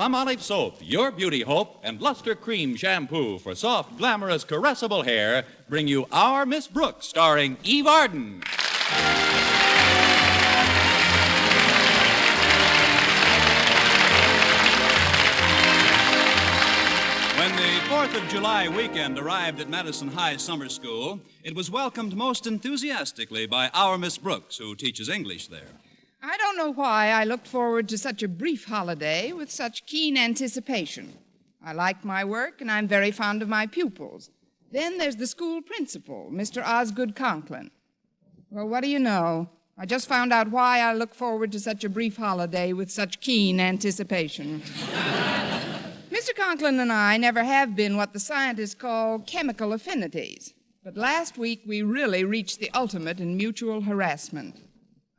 Palmolive Soap, your beauty hope, and Luster Cream Shampoo for soft, glamorous, caressable hair bring you Our Miss Brooks, starring Eve Arden. When the 4th of July weekend arrived at Madison High Summer School, it was welcomed most enthusiastically by Our Miss Brooks, who teaches English there. I don't know why I looked forward to such a brief holiday with such keen anticipation. I like my work, and I'm very fond of my pupils. Then there's the school principal, Mr. Osgood Conklin. Well, what do you know? I just found out why I look forward to such a brief holiday with such keen anticipation. Mr. Conklin and I never have been what the scientists call chemical affinities. But last week we really reached the ultimate in mutual harassment.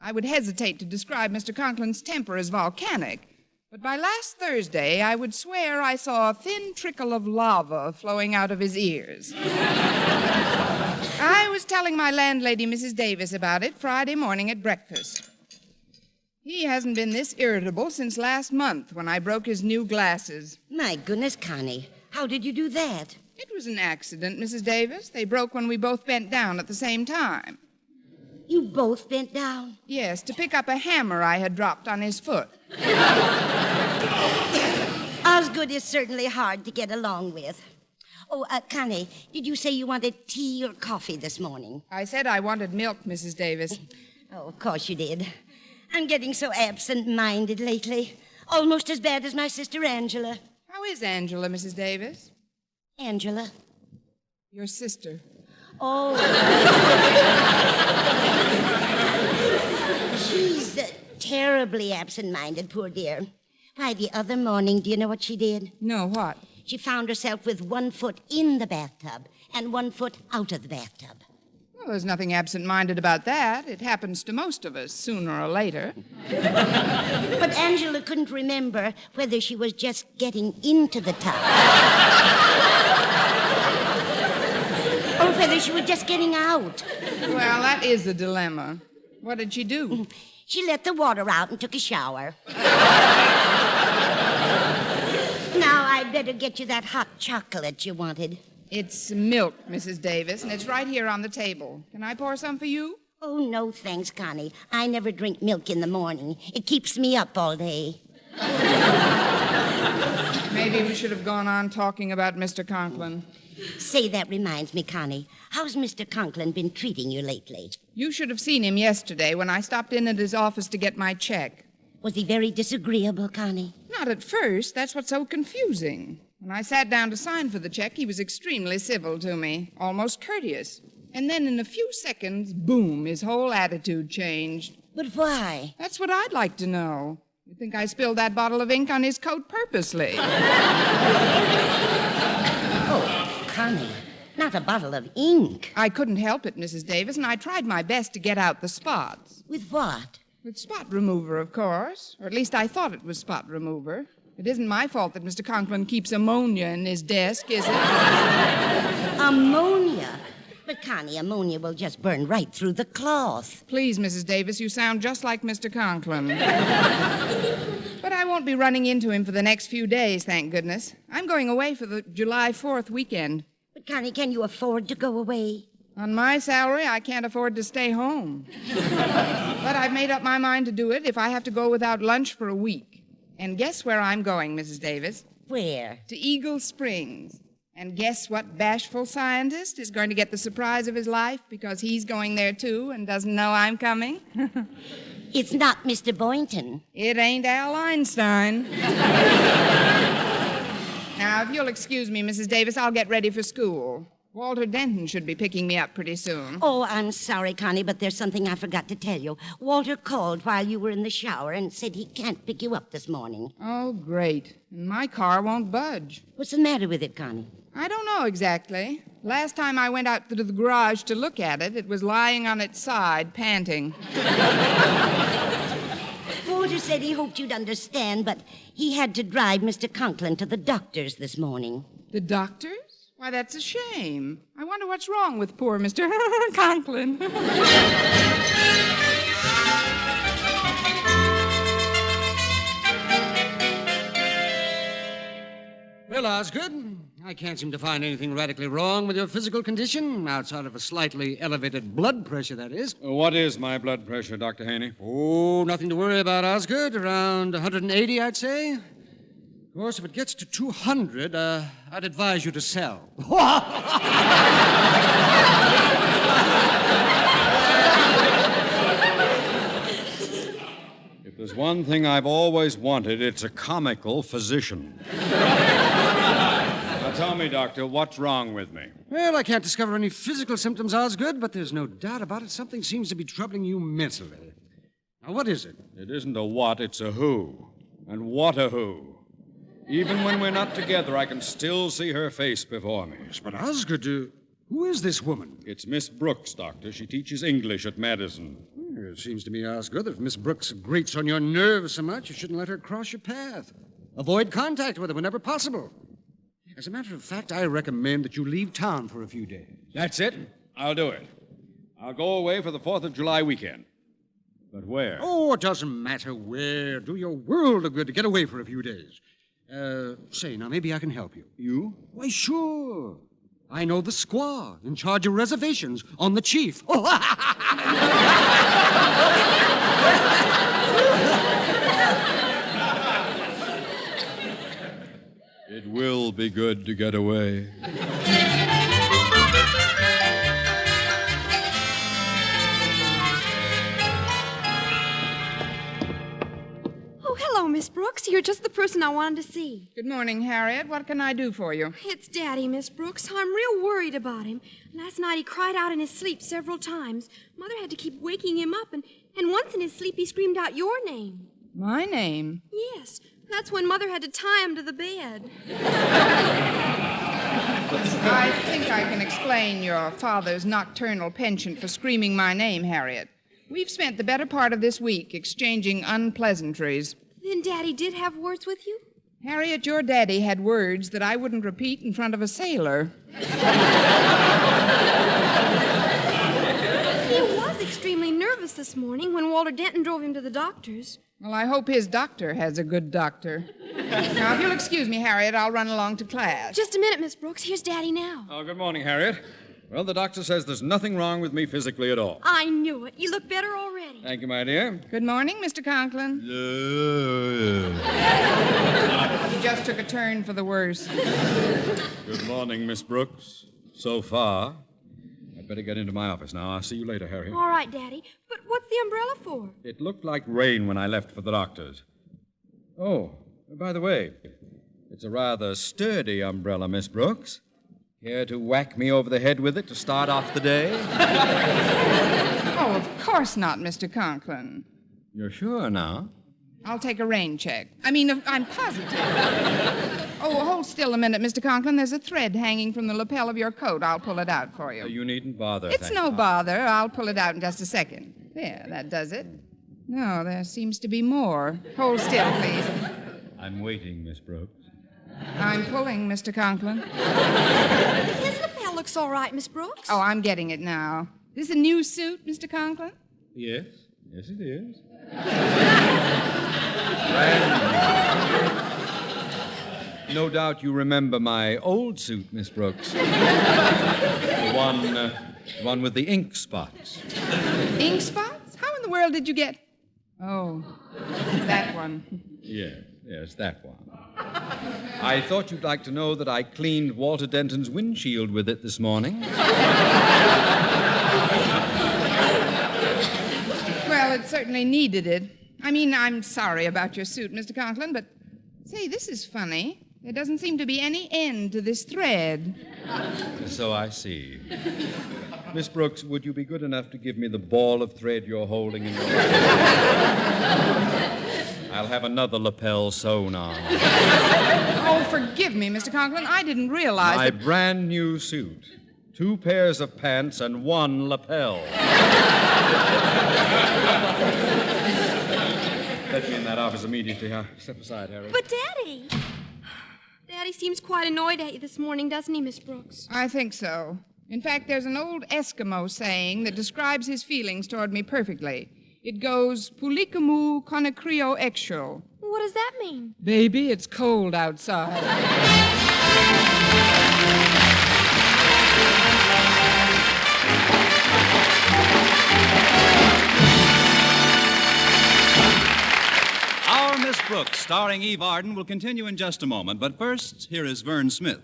I would hesitate to describe Mr. Conklin's temper as volcanic, but by last Thursday I would swear I saw a thin trickle of lava flowing out of his ears. I was telling my landlady, Mrs. Davis, about it Friday morning at breakfast. He hasn't been this irritable since last month when I broke his new glasses. My goodness, Connie, how did you do that? It was an accident, Mrs. Davis. They broke when we both bent down at the same time. You both bent down? Yes, to pick up a hammer I had dropped on his foot. Osgood is certainly hard to get along with. Oh, Connie, did you say you wanted tea or coffee this morning? I said I wanted milk, Mrs. Davis. Oh, of course you did. I'm getting so absent-minded lately. Almost as bad as my sister Angela. How is Angela, Mrs. Davis? Angela? Your sister. Oh. She's terribly absent-minded, poor dear. Why, the other morning, do you know what she did? No, what? She found herself with one foot in the bathtub and one foot out of the bathtub. Well, there's nothing absent-minded about that. It happens to most of us, sooner or later. But Angela couldn't remember whether she was just getting into the tub or whether she was just getting out. Well, that is a dilemma. What did she do? She let the water out and took a shower. Now, I'd better get you that hot chocolate you wanted. It's milk, Mrs. Davis, and it's right here on the table. Can I pour some for you? Oh, no, thanks, Connie. I never drink milk in the morning. It keeps me up all day. Maybe we should have gone on talking about Mr. Conklin. Say, that reminds me, Connie. How's Mr. Conklin been treating you lately? You should have seen him yesterday when I stopped in at his office to get my check. Was he very disagreeable, Connie? Not at first. That's what's so confusing. When I sat down to sign for the check, he was extremely civil to me, almost courteous. And then in a few seconds, boom, his whole attitude changed. But why? That's what I'd like to know. You think I spilled that bottle of ink on his coat purposely? Oh, Connie, not a bottle of ink. I couldn't help it, Mrs. Davis, and I tried my best to get out the spots. With what? With spot remover, of course. Or at least I thought it was spot remover. It isn't my fault that Mr. Conklin keeps ammonia in his desk, is it? Ammonia? But, Connie, ammonia will just burn right through the cloth. Please, Mrs. Davis, you sound just like Mr. Conklin. But I won't be running into him for the next few days, thank goodness. I'm going away for the July 4th weekend. But, Connie, can you afford to go away? On my salary, I can't afford to stay home. But I've made up my mind to do it if I have to go without lunch for a week. And guess where I'm going, Mrs. Davis? Where? To Eagle Springs. And guess what bashful scientist is going to get the surprise of his life because he's going there, too, and doesn't know I'm coming? It's not Mr. Boynton. It ain't Al Einstein. Now, if you'll excuse me, Mrs. Davis, I'll get ready for school. Walter Denton should be picking me up pretty soon. Oh, I'm sorry, Connie, but there's something I forgot to tell you. Walter called while you were in the shower and said he can't pick you up this morning. Oh, great. And my car won't budge. What's the matter with it, Connie? I don't know exactly. Last time I went out to the garage to look at it, it was lying on its side, panting. Walter said he hoped you'd understand, but he had to drive Mr. Conklin to the doctor's this morning. The doctor's? Why, that's a shame. I wonder what's wrong with poor Mr. Conklin. Well, Osgood, I can't seem to find anything radically wrong with your physical condition, outside of a slightly elevated blood pressure, that is. What is my blood pressure, Dr. Haney? Oh, nothing to worry about, Osgood. Around 180, I'd say. Of course, if it gets to 200, I'd advise you to sell. If there's one thing I've always wanted, it's a comical physician. Now tell me, Doctor, what's wrong with me? Well, I can't discover any physical symptoms, Osgood, but there's no doubt about it. Something seems to be troubling you mentally. Now, what is it? It isn't a what, it's a who. And what a who. Even when we're not together, I can still see her face before me. Yes, but Osgood, who is this woman? It's Miss Brooks, Doctor. She teaches English at Madison. It seems to me, Osgood, that if Miss Brooks grates on your nerves so much, you shouldn't let her cross your path. Avoid contact with her whenever possible. As a matter of fact, I recommend that you leave town for a few days. That's it. I'll do it. I'll go away for the 4th of July weekend. But where? Oh, it doesn't matter where. Do your world of good to get away for a few days. Say, now, maybe I can help you. You? Why, sure. I know the squaw in charge of reservations on the Chief. It will be good to get away. Oh, hello, Miss Brooks. You're just the person I wanted to see. Good morning, Harriet. What can I do for you? It's Daddy, Miss Brooks. I'm real worried about him. Last night he cried out in his sleep several times. Mother had to keep waking him up, and once in his sleep he screamed out your name. My name? Yes, that's when Mother had to tie him to the bed. I think I can explain your father's nocturnal penchant for screaming my name, Harriet. We've spent the better part of this week exchanging unpleasantries. Then Daddy did have words with you? Harriet, your daddy had words that I wouldn't repeat in front of a sailor. He was extremely nervous this morning when Walter Denton drove him to the doctor's. Well, I hope his doctor has a good doctor. Now, if you'll excuse me, Harriet, I'll run along to class. Just a minute, Miss Brooks. Here's Daddy now. Oh, good morning, Harriet. Well, the doctor says there's nothing wrong with me physically at all. I knew it. You look better already. Thank you, my dear. Good morning, Mr. Conklin. He just took a turn for the worse. Good morning, Miss Brooks. So far. I'd better get into my office now. I'll see you later, Harriet. All right, Daddy. But what's the umbrella for? It looked like rain when I left for the doctor's. Oh, by the way, it's a rather sturdy umbrella, Miss Brooks. Care to whack me over the head with it to start off the day? Oh, of course not, Mr. Conklin. You're sure now? I'll take a rain check. I'm positive. Oh, hold still a minute, Mr. Conklin. There's a thread hanging from the lapel of your coat. I'll pull it out for you. You needn't bother. It's no bother. I'll pull it out in just a second. There, that does it. No, there seems to be more. Hold still, please. I'm waiting, Miss Brooks. I'm pulling, Mr. Conklin. His lapel looks all right, Miss Brooks. Oh, I'm getting it now. This a new suit, Mr. Conklin? Yes, yes it is. No doubt you remember my old suit, Miss Brooks. The one with the ink spots. Ink spots? How in the world did you get... Oh, that one. Yes, that one. I thought you'd like to know that I cleaned Walter Denton's windshield with it this morning. Well, it certainly needed it. I'm sorry about your suit, Mr. Conklin, but say, this is funny. There doesn't seem to be any end to this thread. So I see. Miss Brooks, would you be good enough to give me the ball of thread you're holding in your hand? I'll have another lapel sewn on. Oh, forgive me, Mr. Conklin. I didn't realize My that... brand new suit. 2 pairs of pants and 1 lapel. Let me in that office immediately. Step aside, Harry. But, Daddy... Daddy seems quite annoyed at you this morning, doesn't he, Miss Brooks? I think so. In fact, there's an old Eskimo saying that describes his feelings toward me perfectly. It goes, Pulikamu konakrio exo. What does that mean? Baby, it's cold outside. Our Miss Brooks, starring Eve Arden, will continue in just a moment. But first, here is Vern Smith.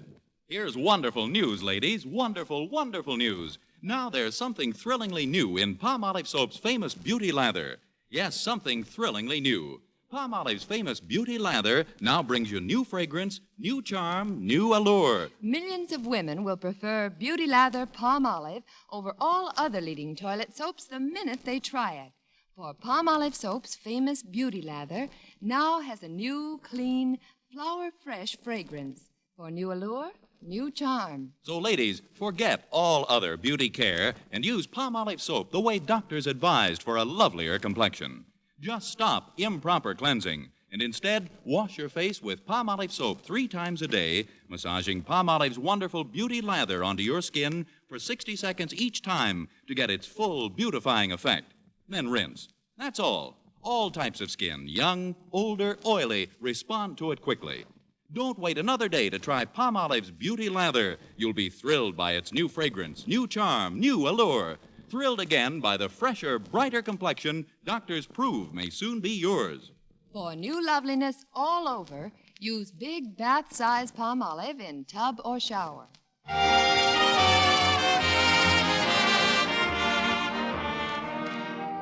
Here's wonderful news, ladies. Wonderful, wonderful news. Now there's something thrillingly new in Palmolive Soap's famous Beauty Lather. Yes, something thrillingly new. Palmolive's famous Beauty Lather now brings you new fragrance, new charm, new allure. Millions of women will prefer Beauty Lather Palmolive over all other leading toilet soaps the minute they try it. For Palmolive Soap's famous Beauty Lather now has a new, clean, flower-fresh fragrance for new allure, new charm. So, ladies, forget all other beauty care and use Palmolive Soap the way doctors advised for a lovelier complexion. Just stop improper cleansing and instead wash your face with Palmolive Soap 3 times a day, massaging Palmolive's wonderful Beauty Lather onto your skin for 60 seconds each time to get its full beautifying effect. Then rinse. That's all. All types of skin, young, older, oily, respond to it quickly. Don't wait another day to try Palmolive's Beauty Lather. You'll be thrilled by its new fragrance, new charm, new allure. Thrilled again by the fresher, brighter complexion doctors prove may soon be yours. For new loveliness all over, use big bath-size Palmolive in tub or shower.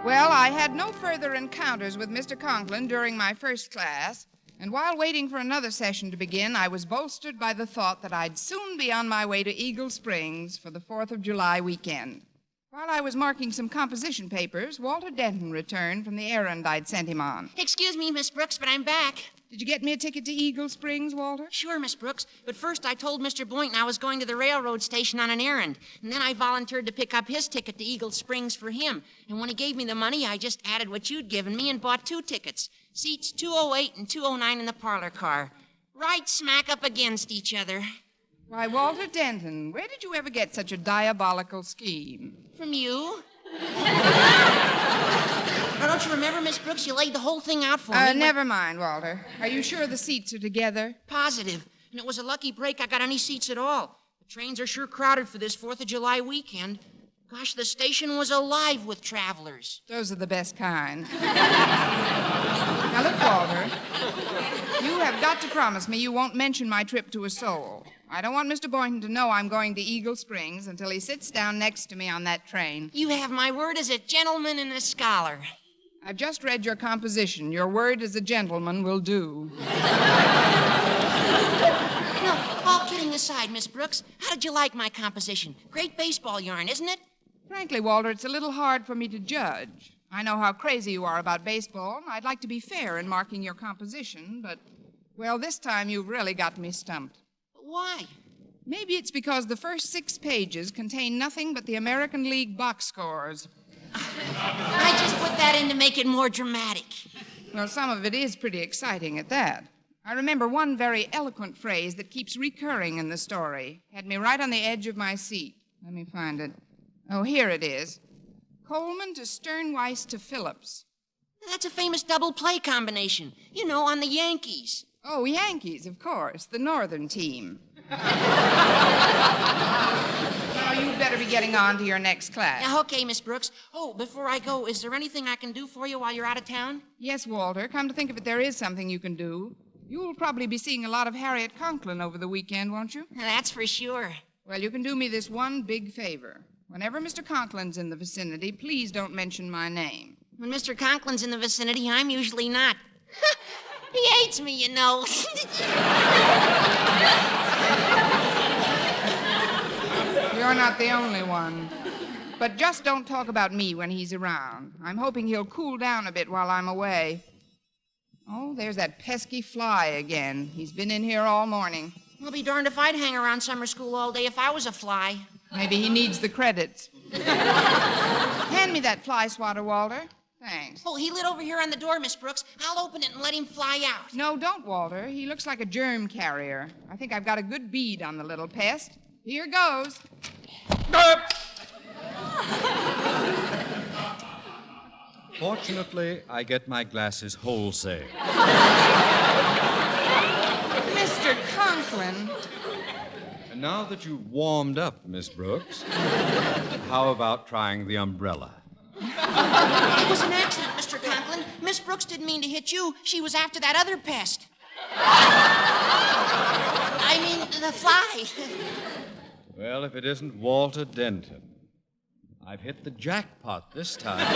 Well, I had no further encounters with Mr. Conklin during my first class, and while waiting for another session to begin, I was bolstered by the thought that I'd soon be on my way to Eagle Springs for the 4th of July weekend. While I was marking some composition papers, Walter Denton returned from the errand I'd sent him on. Excuse me, Miss Brooks, but I'm back. Did you get me a ticket to Eagle Springs, Walter? Sure, Miss Brooks, but first I told Mr. Boynton I was going to the railroad station on an errand, and then I volunteered to pick up his ticket to Eagle Springs for him. And when he gave me the money, I just added what you'd given me and bought 2 tickets. Seats 208 and 209 in the parlor car. Right smack up against each other. Why, Walter Denton, where did you ever get such a diabolical scheme? From you. Now, don't you remember, Miss Brooks? You laid the whole thing out for me. Never mind, Walter. Are you sure the seats are together? Positive. And it was a lucky break I got any seats at all. The trains are sure crowded for this 4th of July weekend. Gosh, the station was alive with travelers. Those are the best kind. Now, look, Walter, you have got to promise me you won't mention my trip to a soul. I don't want Mr. Boynton to know I'm going to Eagle Springs until he sits down next to me on that train. You have my word as a gentleman and a scholar. I've just read your composition. Your word as a gentleman will do. No, all kidding aside, Miss Brooks, how did you like my composition? Great baseball yarn, isn't it? Frankly, Walter, it's a little hard for me to judge. I know how crazy you are about baseball. I'd like to be fair in marking your composition, but, well, this time you've really got me stumped. Why? Maybe it's because the first 6 pages contain nothing but the American League box scores. I just put that in to make it more dramatic. Well, some of it is pretty exciting at that. I remember one very eloquent phrase that keeps recurring in the story. Had me right on the edge of my seat. Let me find it. Oh, here it is. Coleman to Sternweiss to Phillips. That's a famous double play combination. You know, on the Yankees. Oh, Yankees, of course, the northern team. Now, you'd better be getting on to your next class. Okay, Miss Brooks. Oh, before I go, is there anything I can do for you while you're out of town? Yes, Walter. Come to think of it, there is something you can do. You'll probably be seeing a lot of Harriet Conklin over the weekend, won't you? That's for sure. Well, you can do me this one big favor. Whenever Mr. Conklin's in the vicinity, please don't mention my name. When Mr. Conklin's in the vicinity, I'm usually not. He hates me, you know. You're not the only one. But just don't talk about me when he's around. I'm hoping he'll cool down a bit while I'm away. Oh, there's that pesky fly again. He's been in here all morning. I'll be darned if I'd hang around summer school all day if I was a fly. Maybe he needs the credits. Hand me that fly swatter, Walter. Thanks. Oh, he lit over here on the door, Miss Brooks. I'll open it and let him fly out. No, don't, Walter. He looks like a germ carrier. I think I've got a good bead on the little pest. Here goes. Fortunately, I get my glasses wholesale. Mr. Conklin. And now that you've warmed up, Miss Brooks, how about trying the umbrella? It was an accident, Mr. Conklin. Miss Brooks didn't mean to hit you. She was after that other pest. I mean, the fly. Well, if it isn't Walter Denton. I've hit the jackpot this time.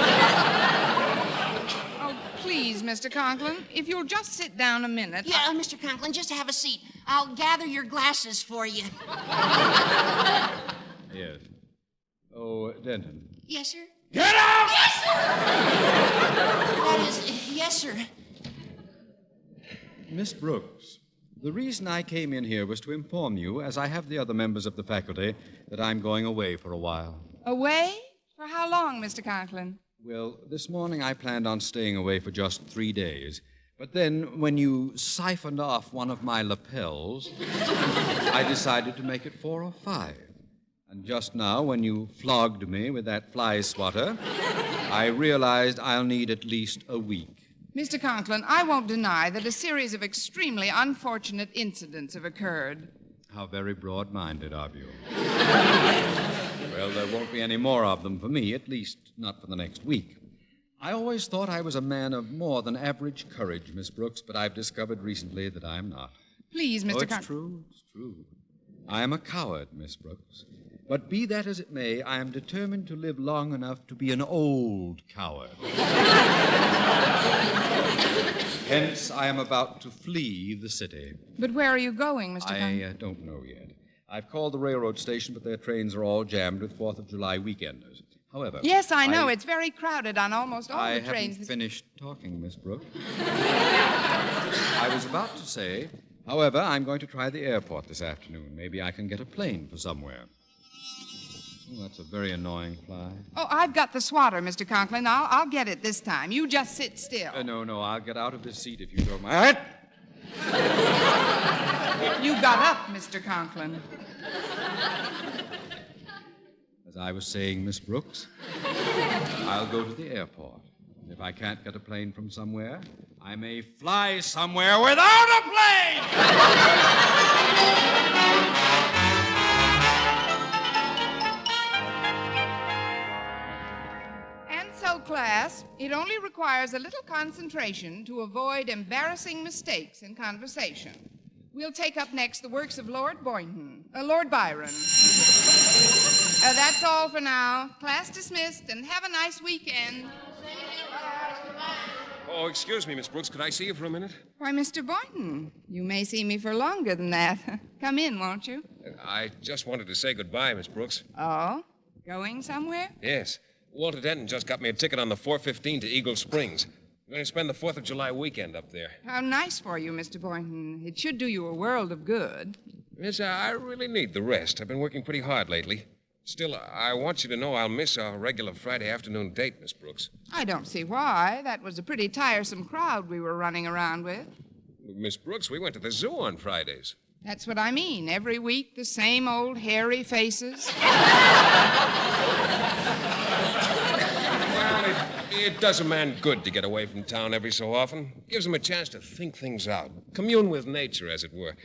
Oh, please, Mr. Conklin, if you'll just sit down a minute. Yeah, Mr. Conklin, just have a seat. I'll gather your glasses for you. Yes. Oh, Denton. Yes, sir? Get out! Yes, sir! That is, yes, sir. Miss Brooks, the reason I came in here was to inform you, as I have the other members of the faculty, that I'm going away for a while. Away? For how long, Mr. Conklin? Well, this morning I planned on staying away for just 3 days. But then, when you siphoned off one of my lapels, I decided to make it 4 or 5. And just now, when you flogged me with that fly swatter, I realized I'll need at least a week. Mr. Conklin, I won't deny that a series of extremely unfortunate incidents have occurred. How very broad-minded of you. Well, there won't be any more of them for me, at least not for the next week. I always thought I was a man of more than average courage, Miss Brooks, but I've discovered recently that I'm not. Please, Mr. Conklin. It's true, it's true. I am a coward, Miss Brooks. But be that as it may, I am determined to live long enough to be an old coward. Hence, I am about to flee the city. But where are you going, Mr. Conklin? I don't know yet. I've called the railroad station, but their trains are all jammed with 4th of July weekenders. However... Yes, I know. It's very crowded on almost all the trains. I haven't finished talking, Miss Brooks. I was about to say, however, I'm going to try the airport this afternoon. Maybe I can get a plane for somewhere. Oh, that's a very annoying fly. Oh, I've got the swatter, Mr. Conklin. I'll get it this time. You just sit still. No, I'll get out of this seat if you don't mind. You got up, Mr. Conklin. As I was saying, Miss Brooks, I'll go to the airport. And if I can't get a plane from somewhere, I may fly somewhere without a plane! So, class, it only requires a little concentration to avoid embarrassing mistakes in conversation. We'll take up next the works of Lord Byron. That's all for now. Class dismissed, and have a nice weekend. Oh, excuse me, Miss Brooks. Could I see you for a minute? Why, Mr. Boynton, you may see me for longer than that. Come in, won't you? I just wanted to say goodbye, Miss Brooks. Oh? Going somewhere? Yes. Walter Denton just got me a ticket on the 4:15 to Eagle Springs. I'm going to spend the 4th of July weekend up there. How nice for you, Mr. Boynton. It should do you a world of good. Miss, I really need the rest. I've been working pretty hard lately. Still, I want you to know I'll miss our regular Friday afternoon date, Miss Brooks. I don't see why. That was a pretty tiresome crowd we were running around with. Miss Brooks, we went to the zoo on Fridays. That's what I mean. Every week, the same old hairy faces. Well, it does a man good to get away from town every so often. Gives him a chance to think things out, commune with nature, as it were.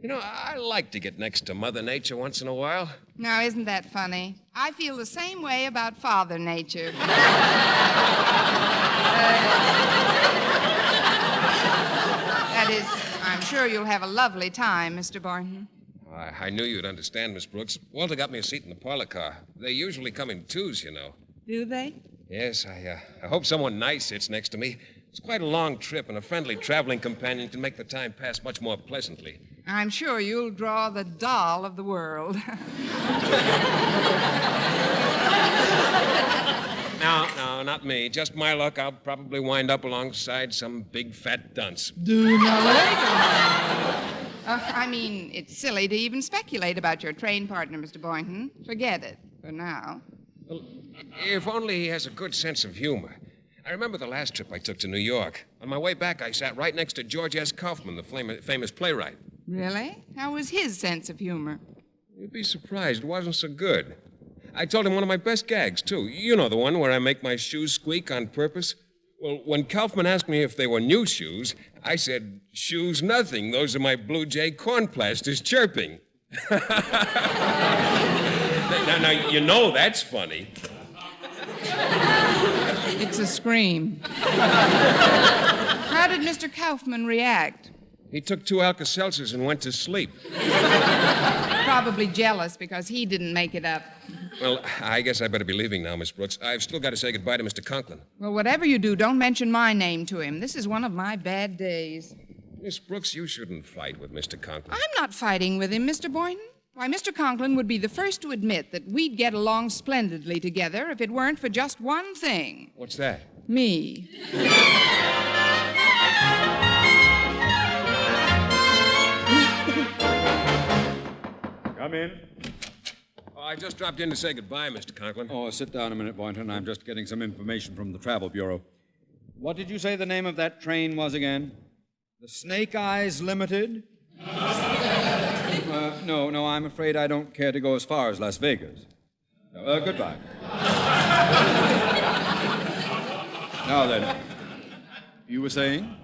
You know, I like to get next to Mother Nature once in a while. Now, isn't that funny? I feel the same way about Father Nature. That is, I'm sure you'll have a lovely time, Mr. Boynton. I knew you'd understand, Miss Brooks. Walter got me a seat in the parlor car. They usually come in twos, you know. Do they? Yes, I hope someone nice sits next to me. It's quite a long trip, and a friendly traveling companion can make the time pass much more pleasantly. I'm sure you'll draw the doll of the world. No, not me. Just my luck. I'll probably wind up alongside some big fat dunce. I mean, it's silly to even speculate about your train partner, Mr. Boynton. Forget it for now. Well, if only he has a good sense of humor. I remember the last trip I took to New York. On my way back, I sat right next to George S. Kaufman, the famous playwright. Really? How was his sense of humor? You'd be surprised. It wasn't so good. I told him one of my best gags, too. You know the one where I make my shoes squeak on purpose. Well, when Kaufman asked me if they were new shoes, I said, shoes nothing. Those are my Blue Jay corn plasters chirping. now, you know that's funny. It's a scream. How did Mr. Kaufman react? He took 2 Alka-Seltzers and went to sleep. Probably jealous because he didn't make it up. Well, I guess I better be leaving now, Miss Brooks. I've still got to say goodbye to Mr. Conklin. Well, whatever you do, don't mention my name to him. This is one of my bad days. Miss Brooks, you shouldn't fight with Mr. Conklin. I'm not fighting with him, Mr. Boynton. Why, Mr. Conklin would be the first to admit that we'd get along splendidly together if it weren't for just one thing. What's that? Me. Come in. Oh, I just dropped in to say goodbye, Mr. Conklin. Oh, sit down a minute, Boynton. I'm just getting some information from the Travel Bureau. What did you say the name of that train was again? The Snake Eyes Limited? No, I'm afraid I don't care to go as far as Las Vegas. Goodbye. Now then, you were saying?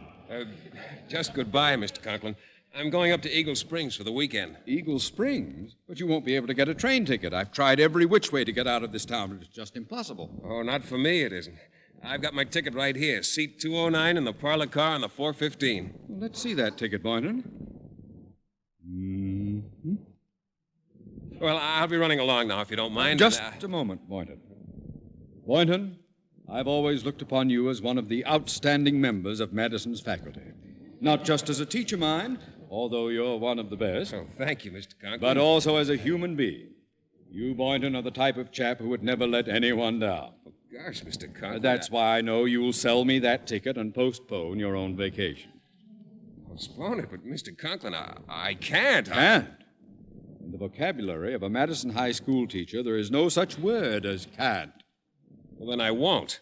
Just goodbye, Mr. Conklin. I'm going up to Eagle Springs for the weekend. Eagle Springs? But you won't be able to get a train ticket. I've tried every which way to get out of this town, but it's just impossible. Oh, not for me, it isn't. I've got my ticket right here. Seat 209 in the parlor car on the 415. Well, let's see that ticket, Boynton. Mm-hmm. Well, I'll be running along now, if you don't mind. Just a moment, Boynton. Boynton, I've always looked upon you as one of the outstanding members of Madison's faculty. Not just as a teacher, mind, although you're one of the best. Oh, thank you, Mr. Conklin. But also as a human being. You, Boynton, are the type of chap who would never let anyone down. Oh, gosh, Mr. Conklin. That's why I know you'll sell me that ticket and postpone your own vacation. Postpone it, but Mr. Conklin, I can't. Can't? In the vocabulary of a Madison High School teacher, there is no such word as can't. Well, then I won't.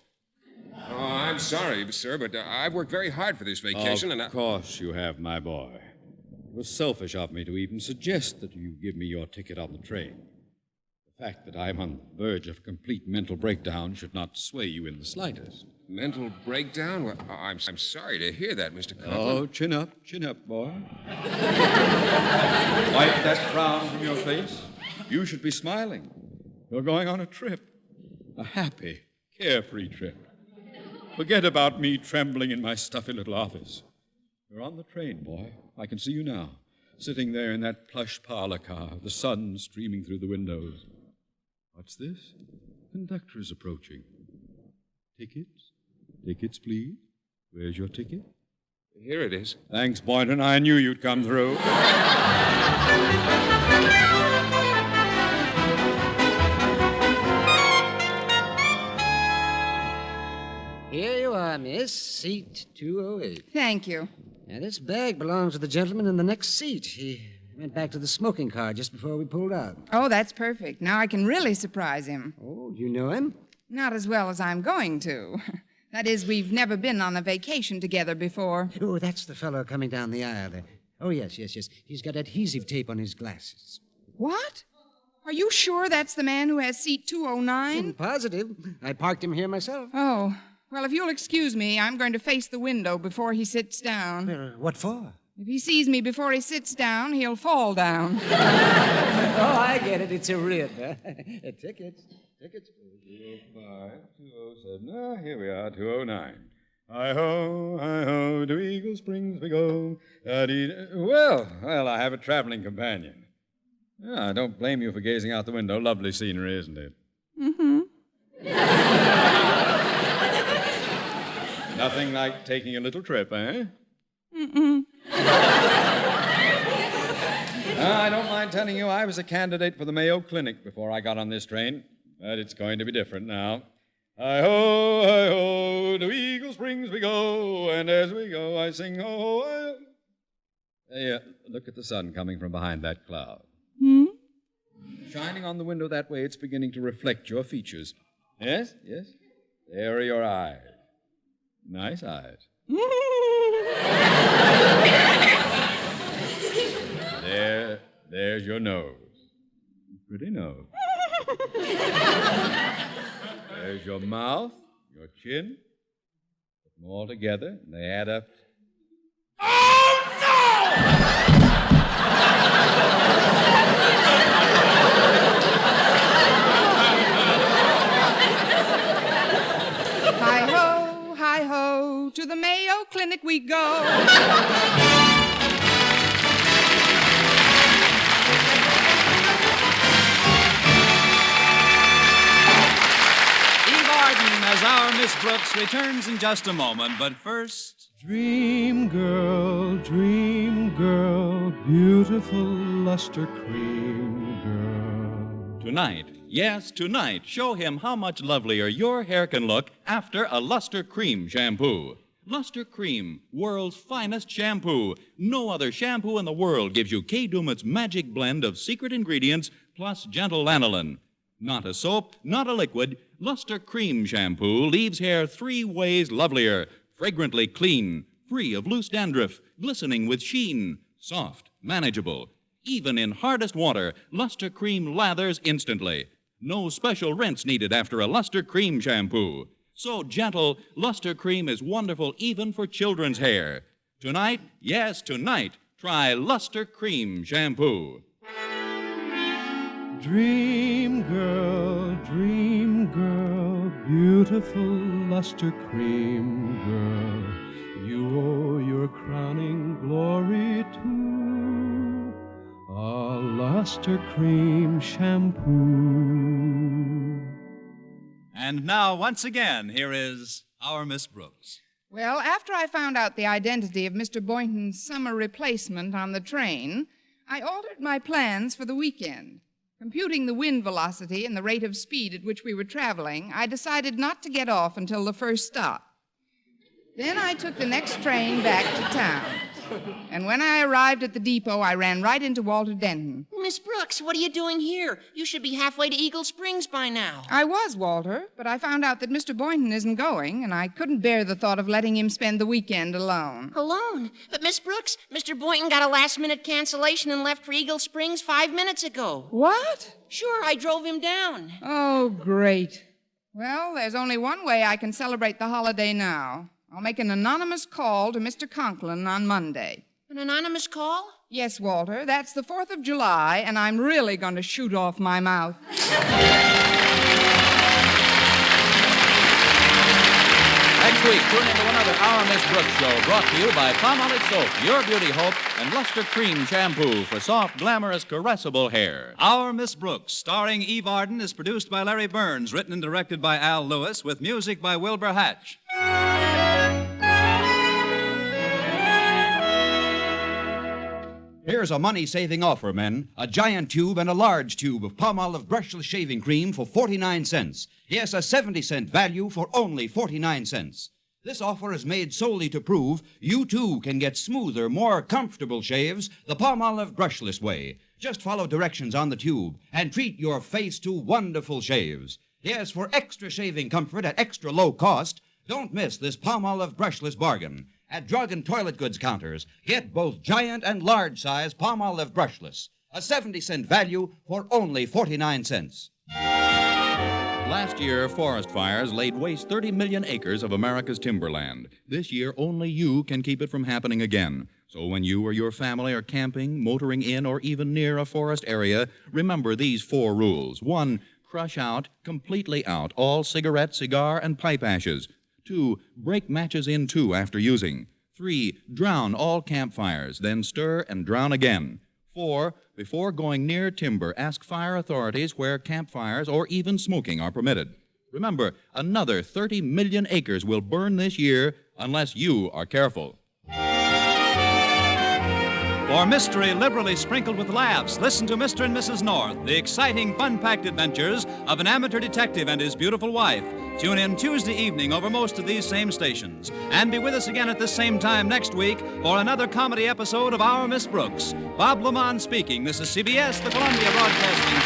Oh, I'm sorry, sir, but I've worked very hard for this vacation, Of course you have, my boy. It was selfish of me to even suggest that you give me your ticket on the train. The fact that I'm on the verge of complete mental breakdown should not sway you in the slightest. Mental breakdown? Well, I'm sorry to hear that, Mr. Conklin. Oh, chin up, boy. Wipe that frown from your face. You should be smiling. You're going on a trip. A happy, carefree trip. Forget about me trembling in my stuffy little office. You're on the train, boy. I can see you now, sitting there in that plush parlor car, the sun streaming through the windows. What's this? Conductor's approaching. Tickets? Tickets, please. Where's your ticket? Here it is. Thanks, Boynton. I knew you'd come through. Here you are, miss. Seat 208. Thank you. Now, this bag belongs to the gentleman in the next seat. He went back to the smoking car just before we pulled out. Oh, that's perfect. Now I can really surprise him. Oh, you know him? Not as well as I'm going to. That is, we've never been on a vacation together before. Oh, that's the fellow coming down the aisle there. Oh, yes. He's got adhesive tape on his glasses. What? Are you sure that's the man who has seat 209? I'm positive. I parked him here myself. Oh, well, if you'll excuse me, I'm going to face the window before he sits down. Well, what for? If he sees me before he sits down, he'll fall down. Oh, I get it. It's a rib. Tickets. 205, 207. Ah, here we are, 209. Hi-ho, to Eagle Springs we go. Well, I have a traveling companion. I don't blame you for gazing out the window. Lovely scenery, isn't it? Mm-hmm. Nothing like taking a little trip, eh? Mm-mm. I don't mind telling you I was a candidate for the Mayo Clinic before I got on this train. But it's going to be different now. Hi-ho, to Eagle Springs we go, and as we go I sing ho, hi-ho. Hey, look at the sun coming from behind that cloud. Hmm? Shining on the window that way, it's beginning to reflect your features. Yes? There are your eyes. Nice eyes. There's your nose. Pretty nose. There's your mouth, your chin, All together, they add up. Hi ho, to the Mayo Clinic we go. As our Miss Brooks returns in just a moment, but first... Dream girl, beautiful luster cream girl. Tonight, yes, tonight, show him how much lovelier your hair can look after a Luster Cream shampoo. Luster Cream, world's finest shampoo. No other shampoo in the world gives you Kay Daumit's magic blend of secret ingredients plus gentle lanolin. Not a soap, not a liquid. Luster Cream shampoo leaves hair 3 ways lovelier. Fragrantly clean, free of loose dandruff, glistening with sheen, soft, manageable. Even in hardest water, Luster Cream lathers instantly. No special rinse needed after a Luster Cream shampoo. So gentle, Luster Cream is wonderful even for children's hair. Tonight, yes, tonight, try Luster Cream shampoo. Dream girl, beautiful luster cream girl. You owe your crowning glory to a luster cream shampoo. And now, once again, here is our Miss Brooks. Well, after I found out the identity of Mr. Boynton's summer replacement on the train, I altered my plans for the weekend. Computing the wind velocity and the rate of speed at which we were traveling, I decided not to get off until the first stop. Then I took the next train back to town. And when I arrived at the depot, I ran right into Walter Denton. Miss Brooks, what are you doing here? You should be halfway to Eagle Springs by now. I was, Walter, but I found out that Mr. Boynton isn't going, and I couldn't bear the thought of letting him spend the weekend alone. Alone? But, Miss Brooks, Mr. Boynton got a last-minute cancellation and left for Eagle Springs 5 minutes ago. What? Sure, I drove him down. Oh, great. Well, there's only one way I can celebrate the holiday now. I'll make an anonymous call to Mr. Conklin on Monday. An anonymous call? Yes, Walter. That's the 4th of July, and I'm really going to shoot off my mouth. Next week, tune into another Our Miss Brooks show brought to you by Palmolive Soap, Your Beauty Hope, and Luster Cream Shampoo for soft, glamorous, caressable hair. Our Miss Brooks, starring Eve Arden, is produced by Larry Burns, written and directed by Al Lewis, with music by Wilbur Hatch. Here's a money-saving offer, men. A giant tube and a large tube of Palmolive brushless shaving cream for 49 cents. Yes, a 70-cent value for only 49 cents. This offer is made solely to prove you, too, can get smoother, more comfortable shaves the Palmolive brushless way. Just follow directions on the tube and treat your face to wonderful shaves. Yes, for extra shaving comfort at extra low cost, don't miss this Palmolive brushless bargain. At drug and toilet goods counters, get both giant and large size Palmolive brushless. A 70-cent value for only 49 cents. Last year, forest fires laid waste 30 million acres of America's timberland. This year, only you can keep it from happening again. So when you or your family are camping, motoring in, or even near a forest area, remember these 4 rules. 1, crush out, completely out, all cigarette, cigar, and pipe ashes. 2, break matches in 2 after using. 3, drown all campfires, then stir and drown again. 4, before going near timber, ask fire authorities where campfires or even smoking are permitted. Remember, another 30 million acres will burn this year unless you are careful. For mystery liberally sprinkled with laughs, listen to Mr. and Mrs. North, the exciting, fun-packed adventures of an amateur detective and his beautiful wife. Tune in Tuesday evening over most of these same stations. And be with us again at this same time next week for another comedy episode of Our Miss Brooks. Bob Lamont speaking. This is CBS, the Columbia Broadcasting